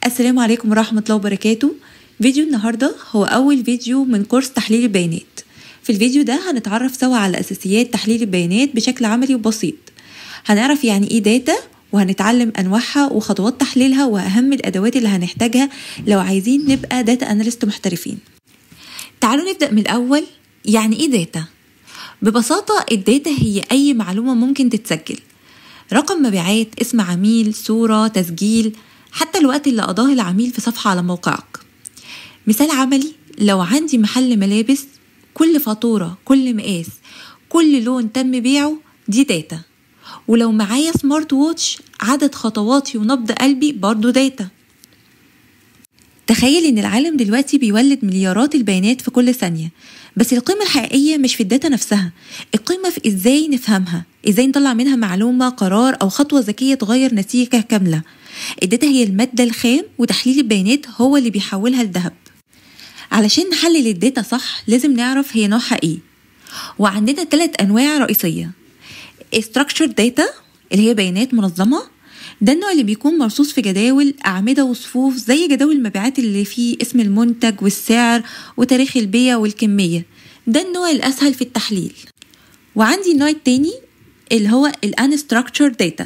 السلام عليكم ورحمة الله وبركاته. فيديو النهاردة هو أول فيديو من كورس تحليل البيانات. في الفيديو ده هنتعرف سوا على أساسيات تحليل البيانات بشكل عملي وبسيط. هنعرف يعني إيه داتا، وهنتعلم أنواعها وخطوات تحليلها وأهم الأدوات اللي هنحتاجها لو عايزين نبقى داتا أناليست محترفين. تعالوا نبدأ من الأول. يعني إيه داتا؟ ببساطة الداتا هي أي معلومة ممكن تتسجل، رقم مبيعات، اسم عميل، صورة، تسجيل، حتى الوقت اللي قضاه العميل في صفحة على موقعك. مثال عملي، لو عندي محل ملابس، كل فاتورة، كل مقاس، كل لون تم بيعه دي داتا. ولو معايا سمارت ووتش، عدد خطواتي ونبض قلبي برضو داتا. تخيل ان العالم دلوقتي بيولد مليارات البيانات في كل ثانية، بس القيمة الحقيقية مش في الداتا نفسها، القيمة في ازاي نفهمها، ازاي نطلع منها معلومة، قرار او خطوة ذكية تغير نتيجة كاملة. الداتا هي المادة الخام، وتحليل البيانات هو اللي بيحولها لذهب. علشان نحلل الداتا صح لازم نعرف هي نوعها ايه، وعندنا 3 انواع رئيسية. structured data اللي هي بيانات منظمة، ده النوع اللي بيكون مرصوص في جداول، أعمدة وصفوف، زي جداول المبيعات اللي فيه اسم المنتج والسعر وتاريخ البيع والكمية. ده النوع الأسهل في التحليل. وعندي النوع التاني اللي هو unstructured data،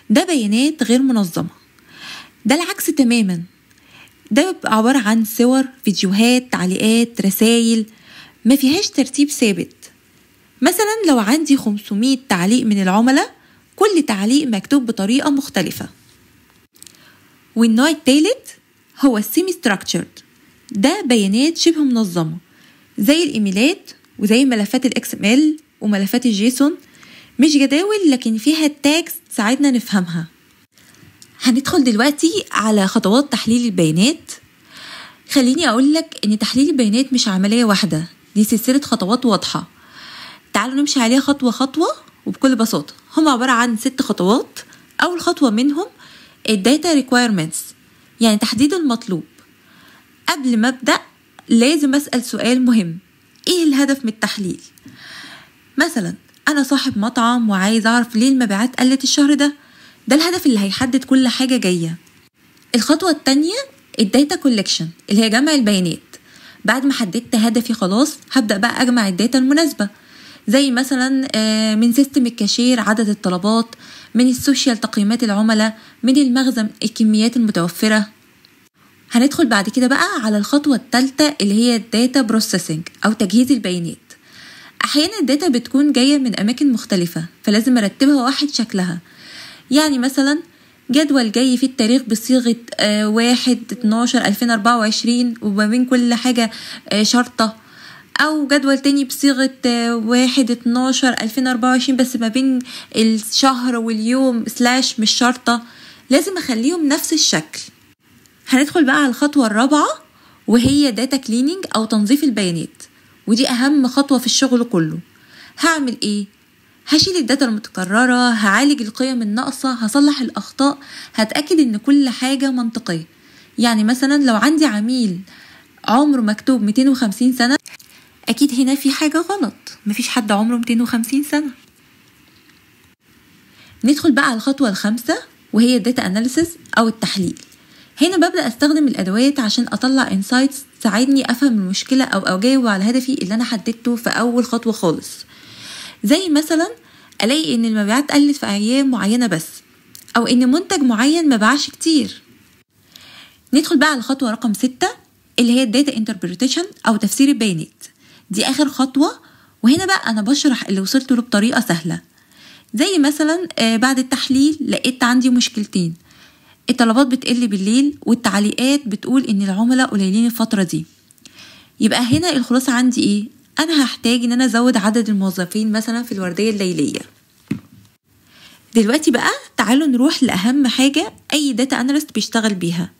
ده بيانات غير منظمة. ده العكس تماما، ده بيبقى عبارة عن صور، فيديوهات، تعليقات، رسائل، ما فيهاش ترتيب ثابت. مثلا لو عندي 500 تعليق من العملاء، كل تعليق مكتوب بطريقة مختلفة. والنوع الثالث هو السيمي ستراكتشرد، ده بيانات شبه منظمة زي الإيميلات وزي ملفات الاكس ام ال وملفات الجيسون، مش جداول لكن فيها تاجز تساعدنا نفهمها. هندخل دلوقتي على خطوات تحليل البيانات. خليني أقولك إن تحليل البيانات مش عملية واحدة، دي سلسلة خطوات واضحة. تعالوا نمشي عليها خطوة خطوة وبكل بساطة. هم عبارة عن 6 خطوات. أول خطوة منهم الداتا requirements، يعني تحديد المطلوب. قبل ما أبدأ لازم أسأل سؤال مهم، إيه الهدف من التحليل؟ مثلا أنا صاحب مطعم وعايز أعرف ليه المبيعات قلت الشهر ده الهدف اللي هيحدد كل حاجة جاية. الخطوة التانية الداتا collection اللي هي جمع البيانات. بعد ما حددت هدفي خلاص هبدأ بقى أجمع الداتا المناسبة، زي مثلا من سيستم الكاشير عدد الطلبات، من السوشيال تقييمات العملاء، من المخزن الكميات المتوفرة. هندخل بعد كده بقى على الخطوة الثالثة اللي هي الداتا بروسيسنج أو تجهيز البيانات. أحيانا الداتا بتكون جاية من أماكن مختلفة، فلازم أرتبها واحد شكلها. يعني مثلا جدول جاي في التاريخ بصيغة 1/12/2024 وما بين كل حاجة شرطة، أو جدول تاني بصيغة 1/12/2024 بس ما بين الشهر واليوم سلاش مش شرطة. لازم أخليهم نفس الشكل. هندخل بقى على الخطوة الرابعة وهي داتا كلينينج أو تنظيف البيانات، ودي أهم خطوة في الشغل كله. هعمل إيه؟ هشيل الداتا المتكررة، هعالج القيم الناقصة، هصلح الأخطاء، هتأكد إن كل حاجة منطقية. يعني مثلا لو عندي عميل عمره مكتوب 250 سنة، أكيد هنا في حاجة غلط، مفيش حد عمره 250 سنة. ندخل بقى على الخطوة الخامسة وهي الداتا أناليسيس أو التحليل. هنا ببدأ أستخدم الأدوات عشان أطلع insights تساعدني أفهم المشكلة أو أجاوب على هدفي اللي أنا حددته في أول خطوة خالص. زي مثلا ألاقي إن المبيعات قلت في أيام معينة بس، أو إن منتج معين مباعش كتير. ندخل بقى على الخطوة رقم 6 اللي هي الداتا انتربريتيشن أو تفسير البيانات. دي آخر خطوة، وهنا بقى أنا بشرح اللي وصلت له بطريقة سهلة. زي مثلا بعد التحليل لقيت عندي مشكلتين، الطلبات بتقل بالليل والتعليقات بتقول إن العملاء قليلين الفترة دي. يبقى هنا الخلاصة عندي إيه؟ أنا هحتاج إن أنا أزود عدد الموظفين مثلا في الوردية الليلية. دلوقتي بقى تعالوا نروح لأهم حاجة أي داتا أناليست بيشتغل بيها،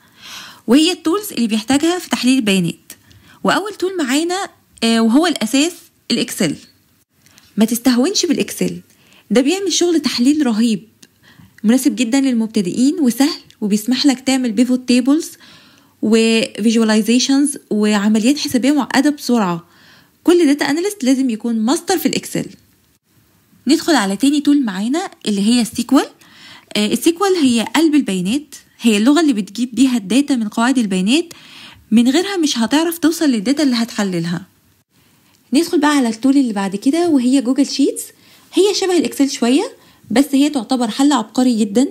وهي التولز اللي بيحتاجها في تحليل البيانات. وأول تول معانا وهو الأساس الإكسل. ما تستهونش بالإكسل، ده بيعمل شغل تحليل رهيب، مناسب جدا للمبتدئين وسهل، وبيسمح لك تعمل بيفوت تيبلز وفيجواليزيشنز وعمليات حسابية معقدة بسرعة. كل داتا أناليست لازم يكون ماستر في الإكسل. ندخل على تاني تول معانا اللي هي السيكوال. السيكوال هي قلب البيانات، هي اللغة اللي بتجيب بيها الداتا من قواعد البيانات، من غيرها مش هتعرف توصل للداتا اللي هتحللها. ندخل بقى على التول اللي بعد كده وهي جوجل شيتس. هي شبه الاكسل شوية، بس هي تعتبر حل عبقري جدا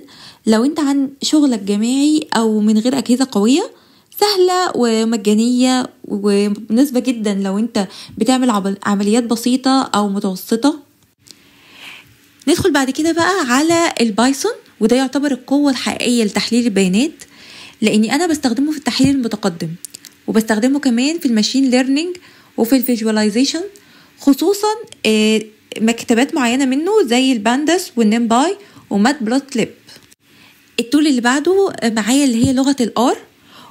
لو انت عن شغلك جماعي او من غير اجهزة قوية. سهلة ومجانية ومناسبة جدا لو انت بتعمل عمليات بسيطة او متوسطة. ندخل بعد كده بقى على البايثون، وده يعتبر القوة الحقيقية لتحليل البيانات، لاني انا بستخدمه في التحليل المتقدم، وبستخدمه كمان في الماشين ليرنينج وفي الفيجواليزيشن، خصوصا مكتبات معينة منه زي البانداس والنمباي وماتبلوتليب. التول اللي بعده معايا اللي هي لغة الار،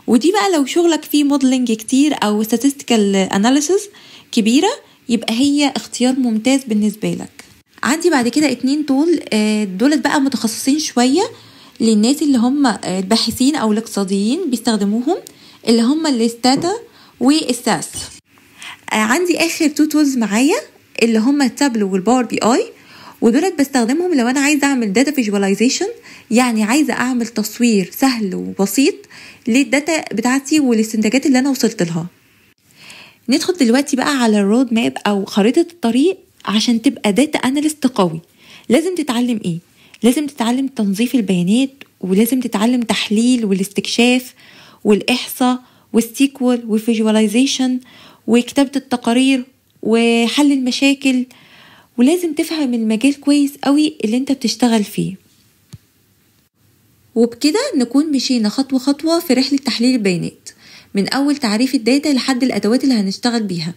ودي بقى لو شغلك فيه موديلنج كتير او statistical analysis كبيرة يبقى هي اختيار ممتاز بالنسبة لك. عندي بعد كده 2 تول دولت بقى متخصصين شوية للناس اللي هم الباحثين او الاقتصاديين بيستخدموهم، اللي هم الاستاتا والساس. عندي اخر 2 تولز معايا اللي هم التابلو والباور بي اي، ودولت بستخدمهم لو انا عايزه اعمل داتا فيجواليزيشن، يعني عايزه اعمل تصوير سهل وبسيط للداتا بتاعتي والاستنتاجات اللي انا وصلت لها. ندخل دلوقتي بقى على الرود ماب او خريطه الطريق. عشان تبقى داتا اناليست قوي لازم تتعلم ايه؟ لازم تتعلم تنظيف البيانات، ولازم تتعلم تحليل والاستكشاف والاحصاء والسيكوال والفيجواليزيشن وكتابه التقارير وحل المشاكل، ولازم تفهم المجال كويس قوي اللي انت بتشتغل فيه. وبكده نكون مشينا خطوة خطوة في رحلة تحليل البيانات، من أول تعريف الداتا لحد الأدوات اللي هنشتغل بيها.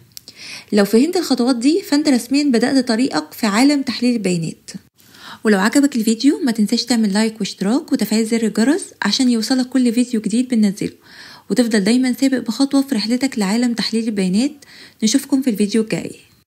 لو فهمت الخطوات دي فانت رسميا بدأت طريقك في عالم تحليل البيانات. ولو عجبك الفيديو ما تنساش تعمل لايك واشتراك وتفعيل زر الجرس عشان يوصلك كل فيديو جديد بننزله، وتفضل دايما سابق بخطوة في رحلتك لعالم تحليل البيانات. نشوفكم في الفيديو الجاي.